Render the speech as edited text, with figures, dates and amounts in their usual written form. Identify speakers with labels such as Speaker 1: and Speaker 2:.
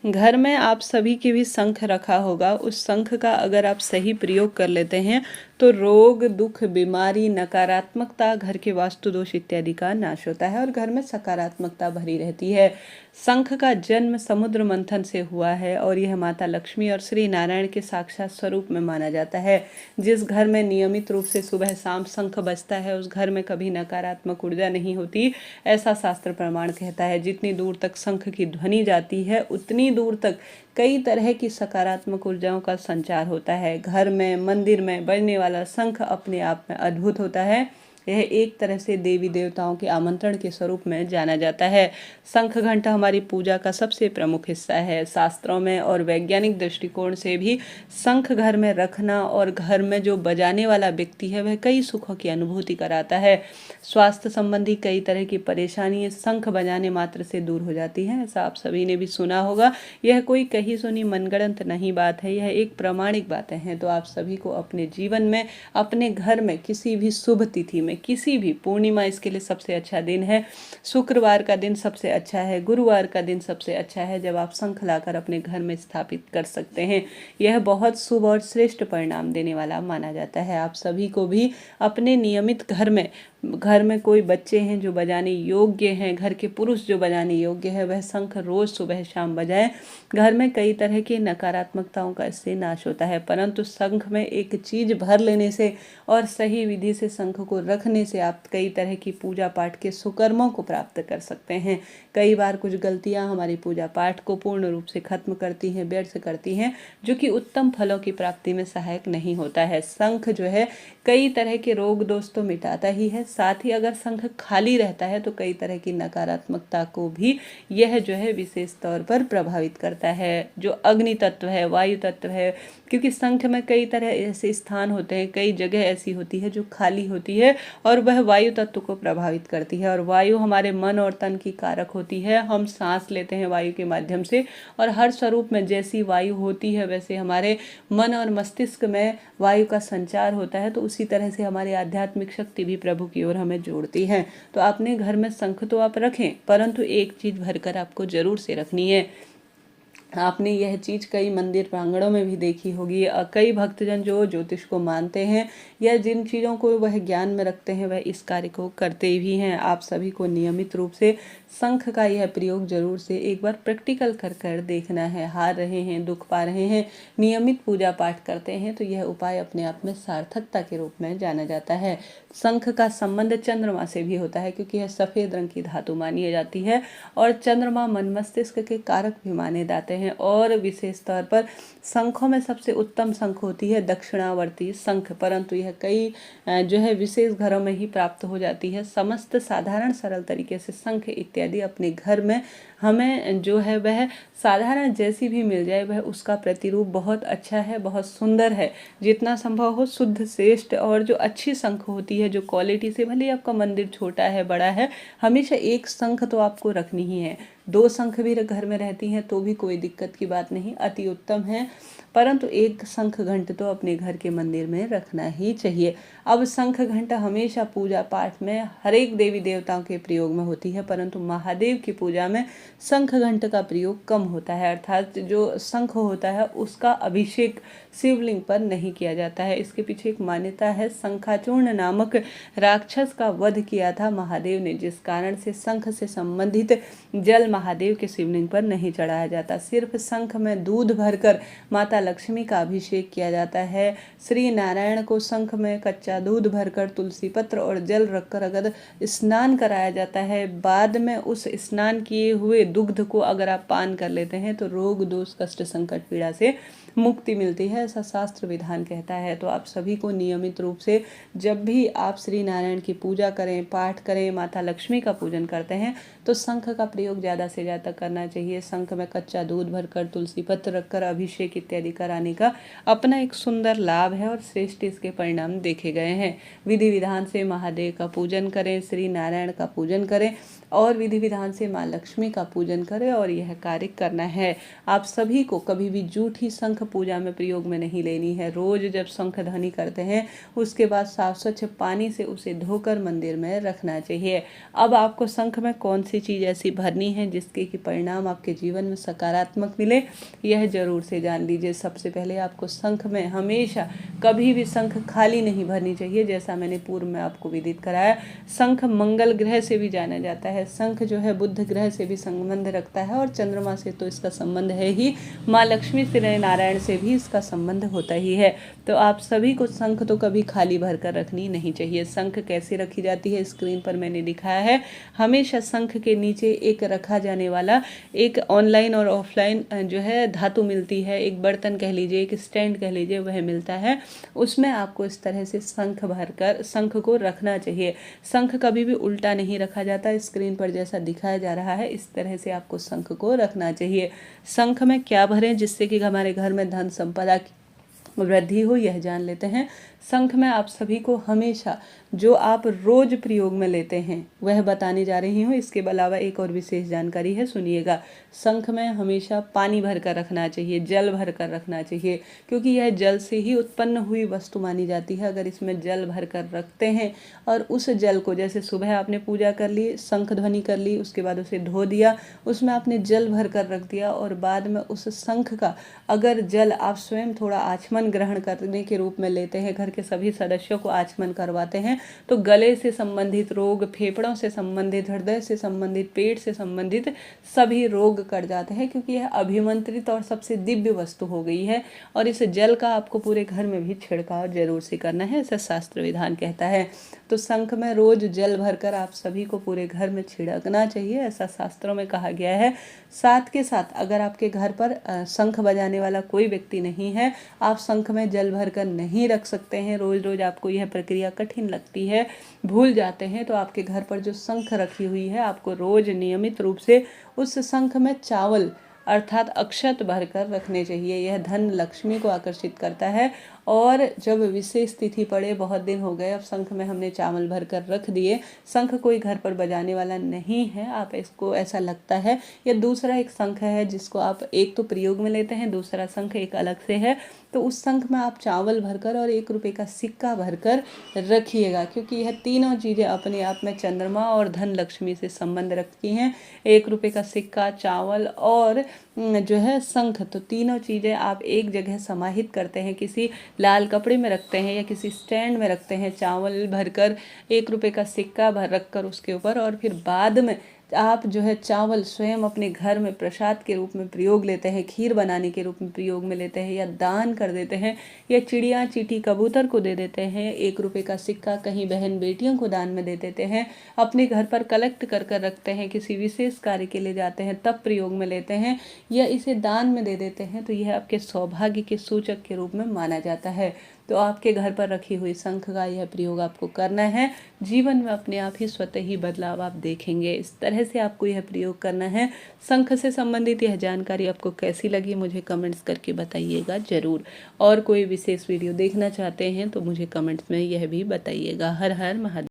Speaker 1: घर में आप सभी के भी शंख रखा होगा। उस शंख का अगर आप सही प्रयोग कर लेते हैं तो रोग, दुख, बीमारी, नकारात्मकता, घर के वास्तु दोष इत्यादि का नाश होता है और घर में सकारात्मकता भरी रहती है। शंख का जन्म समुद्र मंथन से हुआ है और यह माता लक्ष्मी और श्री नारायण के साक्षात स्वरूप में माना जाता है। जिस घर में नियमित रूप से सुबह शाम शंख बजता है उस घर में कभी नकारात्मक ऊर्जा नहीं होती, ऐसा शास्त्र प्रमाण कहता है। जितनी दूर तक शंख की ध्वनि जाती है उतनी दूर तक कई तरह की सकारात्मक ऊर्जाओं का संचार होता है। घर में, मंदिर में बजने वाला शंख अपने आप में अद्भुत होता है। यह एक तरह से देवी देवताओं के आमंत्रण के स्वरूप में जाना जाता है। शंख घंटा हमारी पूजा का सबसे प्रमुख हिस्सा है। शास्त्रों में और वैज्ञानिक दृष्टिकोण से भी शंख घर में रखना और घर में जो बजाने वाला व्यक्ति है वह कई सुखों की अनुभूति कराता है। स्वास्थ्य संबंधी कई तरह की परेशानियां शंख बजाने मात्र से दूर हो जाती हैं, ऐसा आप सभी ने भी सुना होगा। यह कोई कही सुनी मनगढ़ंत नहीं बात है, यह एक प्रामाणिक बातें हैं। तो आप सभी को अपने जीवन में, अपने घर में किसी भी शुभ तिथि में, किसी भी पूर्णिमा, इसके लिए सबसे अच्छा दिन है शुक्रवार का दिन सबसे अच्छा है, गुरुवार का दिन सबसे अच्छा है जब आप शंख लाकर अपने घर में स्थापित कर सकते हैं। यह बहुत शुभ और श्रेष्ठ परिणाम देने वाला माना जाता है। आप सभी को भी अपने नियमित घर में कोई बच्चे हैं जो बजाने योग्य हैं, घर के पुरुष जो बजाने योग्य है, वह शंख रोज सुबह शाम बजाएं। घर में कई तरह की नकारात्मकताओं का इससे नाश होता है। परंतु शंख में एक चीज भर लेने से और सही विधि से शंख को रखने से आप कई तरह की पूजा पाठ के सुकर्मों को प्राप्त कर सकते हैं। कई बार कुछ गलतियां हमारी पूजा पाठ को पूर्ण रूप से खत्म करती हैं, व्यर्थ करती हैं, जो कि उत्तम फलों की प्राप्ति में सहायक नहीं होता है। शंख जो है कई तरह के रोग दोष तो मिटाता ही है, साथ ही अगर शंख खाली रहता है तो कई तरह की नकारात्मकता को भी यह जो है विशेष तौर पर प्रभावित करता है। जो अग्नि तत्व है, वायु तत्व है, क्योंकि शंख में कई तरह ऐसे स्थान होते हैं, कई जगह ऐसी होती है जो खाली होती है और वह वायु तत्व को प्रभावित करती है। और वायु हमारे मन और तन की कारक होती है। हम सांस लेते हैं वायु के माध्यम से और हर स्वरूप में जैसी वायु होती है वैसे हमारे मन और मस्तिष्क में वायु का संचार होता है। तो उसी तरह से हमारी आध्यात्मिक शक्ति भी प्रभु की ओर हमें जोड़ती है। तो अपने घर में शंख तो आप रखें, परंतु एक चीज भरकर आपको जरूर से रखनी है। आपने यह चीज कई मंदिर प्रांगणों में भी देखी होगी। कई भक्तजन जो ज्योतिष को मानते हैं या जिन चीज़ों को वह ज्ञान में रखते हैं वह इस कार्य को करते भी हैं। आप सभी को नियमित रूप से शंख का यह प्रयोग जरूर से एक बार प्रैक्टिकल कर देखना है। हार रहे हैं, दुख पा रहे हैं, नियमित पूजा पाठ करते हैं तो यह उपाय अपने आप में सार्थकता के रूप में जाना जाता है। शंख का संबंध चंद्रमा से भी होता है क्योंकि यह सफेद रंग की धातु मानी जाती है और चंद्रमा मन मस्तिष्क के कारक भी माने जाते हैं। और विशेष तौर पर शंखों में सबसे उत्तम शंख होती है दक्षिणावर्ती शंख, परंतु यह कई जो है विशेष घरों में ही प्राप्त हो जाती है। समस्त साधारण सरल तरीके से शंख इत्यादि अपने घर में हमें जो है वह साधारण जैसी भी मिल जाए वह उसका प्रतिरूप बहुत अच्छा है, बहुत सुंदर है। जितना संभव हो शुद्ध, श्रेष्ठ और जो अच्छी शंख होती है, जो क्वालिटी से, भले आपका मंदिर छोटा है बड़ा है, हमेशा एक शंख तो आपको रखनी ही है। 2 शंख भी घर में रहती हैं तो भी कोई दिक्कत की बात नहीं, अति उत्तम है, परंतु एक शंख घंट तो अपने घर के मंदिर में रखना ही चाहिए। अब शंख घंटा हमेशा पूजा पाठ में हर एक देवी देवताओं के प्रयोग में होती है, परंतु महादेव की पूजा में शंख घंट का प्रयोग कम होता है। अर्थात जो शंख होता है उसका अभिषेक शिवलिंग पर नहीं किया जाता है। इसके पीछे एक मान्यता है। शंखाचूर्ण नामक राक्षस का वध किया था महादेव ने, जिस कारण से शंख से संबंधित जल महादेव के शिवलिंग पर नहीं चढ़ाया जाता। सिर्फ शंख में दूध भरकर माता लक्ष्मी का अभिषेक किया जाता है। श्री नारायण को शंख में कच्चा दूध भरकर तुलसी पत्र और जल रखकर अगर स्नान कराया जाता है, बाद में उस स्नान किए हुए दुग्ध को अगर आप पान कर लेते हैं तो रोग, दोष, कष्ट, संकट, पीड़ा से मुक्ति मिलती है, ऐसा शास्त्र विधान कहता है। तो आप सभी को नियमित रूप से जब भी आप श्री नारायण की पूजा करें, पाठ करें, माता लक्ष्मी का पूजन करते हैं तो शंख का प्रयोग ज़्यादा से ज़्यादा करना चाहिए। शंख में कच्चा दूध भरकर, तुलसी पत्र रखकर अभिषेक इत्यादि कराने का अपना एक सुंदर लाभ है और श्रेष्ठ इसके परिणाम देखे गए हैं। विधि विधान से महादेव का पूजन करें, श्री नारायण का पूजन करें और विधि विधान से माँ लक्ष्मी का पूजन करें और यह कार्य करना है। आप सभी को कभी भी जूठी शंख पूजा में प्रयोग में नहीं लेनी है। रोज जब शंख ध्वनि करते हैं उसके बाद साफ स्वच्छ पानी से उसे धोकर मंदिर में रखना चाहिए। अब आपको शंख में कौन सी चीज़ ऐसी भरनी है जिसके कि परिणाम आपके जीवन में सकारात्मक मिले, यह जरूर से जान लीजिए। सबसे पहले आपको शंख में हमेशा कभी भी शंख खाली नहीं भरनी चाहिए। जैसा मैंने पूर्व में आपको विदित कराया, शंख मंगल ग्रह से भी जाना जाता है। शंख जो है बुध ग्रह से भी संबंध रखता है और चंद्रमा से तो इसका संबंध है ही, माँ लक्ष्मी श्री नारायण से भी इसका संबंध होता ही है। तो आप सभी को शंख तो कभी खाली भर कर रखनी नहीं चाहिए। शंख कैसे रखी जाती है स्क्रीन पर मैंने दिखाया है। हमेशा शंख के नीचे एक रखा जाने वाला एक ऑनलाइन और ऑफलाइन जो है धातु मिलती है, एक बर्तन कह लीजिए, एक स्टैंड कह लीजिए, वह मिलता है। उसमें आपको इस तरह से शंख भरकर शंख को रखना चाहिए। शंख कभी भी उल्टा नहीं रखा जाता। स्क्रीन पर जैसा दिखाया जा रहा है इस तरह से आपको शंख को रखना चाहिए। शंख में क्या भरें जिससे कि हमारे घर में धन संपदा की वृद्धि हो, यह जान लेते हैं। शंख में आप सभी को हमेशा जो आप रोज प्रयोग में लेते हैं वह बताने जा रही हूँ। इसके अलावा एक और विशेष जानकारी है, सुनिएगा। शंख में हमेशा पानी भर कर रखना चाहिए, जल भर कर रखना चाहिए, क्योंकि यह जल से ही उत्पन्न हुई वस्तु मानी जाती है। अगर इसमें जल भर कर रखते हैं और उस जल को, जैसे सुबह आपने पूजा कर ली, शंख ध्वनि कर ली, उसके बाद उसे धो दिया, उसमें आपने जल भर कर रख दिया और बाद में उस शंख का अगर जल आप स्वयं थोड़ा आचमन ग्रहण करने के रूप में लेते हैं, घर के सभी सदस्यों को आचमन करवाते हैं, तो गले से संबंधित रोग, फेफड़ों से संबंधित, हृदय से संबंधित, पेट से संबंधित सभी रोग कट जाते हैं, क्योंकि यह अभिमंत्रित और सबसे दिव्य वस्तु हो गई है। और इस जल का आपको पूरे घर में भी छिड़काव जरूर से करना है, ऐसा शास्त्र विधान कहता है। तो शंख में रोज जल भरकर आप सभी को पूरे घर में छिड़कना चाहिए, ऐसा शास्त्रों में कहा गया है। साथ के साथ अगर आपके घर पर शंख बजाने वाला कोई व्यक्ति नहीं है, आप शंख में जल भरकर नहीं रख सकते हैं, रोज रोज आपको यह प्रक्रिया कठिन लगती है, भूल जाते हैं, तो आपके घर पर जो शंख रखी हुई है आपको रोज नियमित रूप से उस शंख में चावल अर्थात अक्षत भरकर रखने चाहिए। यह धन लक्ष्मी को आकर्षित करता है। और जब विशेष तिथि पड़े, बहुत दिन हो गए अब शंख में हमने चावल भरकर रख दिए, शंख कोई घर पर बजाने वाला नहीं है, आप इसको ऐसा लगता है या दूसरा एक शंख है जिसको आप एक तो प्रयोग में लेते हैं, दूसरा शंख एक अलग से है, तो उस शंख में आप चावल भरकर और 1 रुपये का सिक्का भरकर रखिएगा, क्योंकि यह तीनों चीज़ें अपने आप में चंद्रमा और धन लक्ष्मी से संबंध रखती हैं। 1 रुपये का सिक्का, चावल और जो है शंख, तो तीनों चीज़ें आप एक जगह समाहित करते हैं, किसी लाल कपड़े में रखते हैं या किसी स्टैंड में रखते हैं, चावल भरकर 1 रुपये का सिक्का भर रखकर उसके ऊपर, और फिर बाद में आप जो है चावल स्वयं अपने घर में प्रसाद के रूप में प्रयोग लेते हैं, खीर बनाने के रूप में प्रयोग में लेते हैं, या दान कर देते हैं, या चिड़िया चींटी कबूतर को दे देते हैं, 1 रुपये का सिक्का कहीं बहन बेटियों को दान में दे देते हैं, अपने घर पर कलेक्ट कर कर रखते हैं, किसी विशेष कार्य के लिए जाते हैं तब प्रयोग में लेते हैं, या इसे दान में दे देते हैं, तो यह आपके सौभाग्य के सूचक के रूप में माना जाता है। तो आपके घर पर रखी हुई शंख का यह प्रयोग आपको करना है। जीवन में अपने आप ही स्वतः ही बदलाव आप देखेंगे। इस तरह से आपको यह प्रयोग करना है। शंख से संबंधित यह जानकारी आपको कैसी लगी मुझे कमेंट्स करके बताइएगा ज़रूर। और कोई विशेष वीडियो देखना चाहते हैं तो मुझे कमेंट्स में यह भी बताइएगा। हर हर महादेव।